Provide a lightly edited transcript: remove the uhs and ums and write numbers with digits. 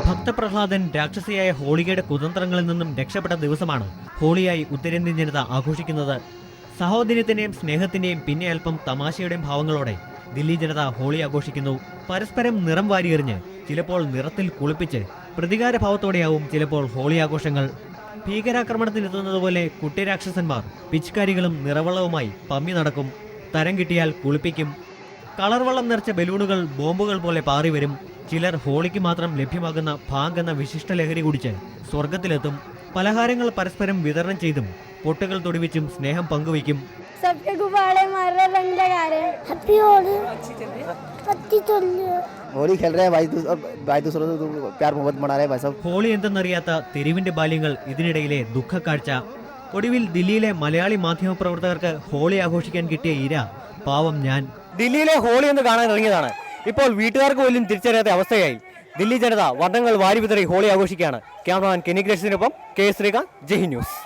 ഭക്തപ്രഹ്ലാദൻ രാക്ഷസിയായ ഹോളികയുടെ കുതന്ത്രങ്ങളിൽ നിന്നും രക്ഷപ്പെട്ട ദിവസമാണ് ഹോളിയായി ഉത്തരേന്ത്യൻ ജനത ആഘോഷിക്കുന്നത്. സഹോദര്യത്തിന്റെയും സ്നേഹത്തിന്റെയും പിന്നെ അല്പം തമാശയുടെയും ഭാവങ്ങളോടെ ദില്ലി ജനത ഹോളി ആഘോഷിക്കുന്നു. പരസ്പരം നിറം വാരിയെറിഞ്ഞ്, ചിലപ്പോൾ നിറത്തിൽ കുളിപ്പിച്ച്, പ്രതികാരഭാവത്തോടെയാവും ചിലപ്പോൾ ഹോളി ആഘോഷങ്ങൾ. ഭീകരാക്രമണത്തിനെത്തുന്നതുപോലെ കുട്ടിരാക്ഷസന്മാർ പിച്കാരികളും നിറവളവുമായി പമ്മി നടക്കും. തരം കിട്ടിയാൽ കുളിപ്പിക്കും. കളർ വള്ളം നിറച്ച ബലൂണുകൾ ബോംബുകൾ പോലെ പാറി വരും. ചിലർ ഹോളിക്ക് മാത്രം ലഭ്യമാകുന്ന ഭാഗ് എന്ന വിശിഷ്ട ലഹരി കുടിച്ച് സ്വർഗത്തിലെത്തും. പലഹാരങ്ങൾ പരസ്പരം വിതരണം ചെയ്തും പൊട്ടുകൾ തൊടിവിച്ചും സ്നേഹം പങ്കുവയ്ക്കും. ഹോളി എന്തെന്നറിയാത്ത തെരുവിന്റെ ബാല്യങ്ങൾ ഇതിനിടയിലെ ദുഃഖക്കാഴ്ച. ഒടുവിൽ ദില്ലിയിലെ മലയാളി മാധ്യമപ്രവർത്തകർക്ക് ഹോളി ആഘോഷിക്കാൻ കിട്ടിയ ഇര പാവം ഞാൻ. ദില്ലിയിലെ ഹോളി എന്ന് കാണാൻ ഇറങ്ങിയതാണ്. ഇപ്പോൾ വീട്ടുകാർക്ക് പോലും തിരിച്ചറിയാത്ത അവസ്ഥയായി. ദില്ലി ജനത വർണ്ണങ്ങൾ വാരി വിതറി ഹോളി ആഘോഷിക്കുകയാണ്. ക്യാമറമാൻ കെനി ഗ്രേസിനൊപ്പം കെ ശ്രീകാന്ത്, ജയ് ന്യൂസ്.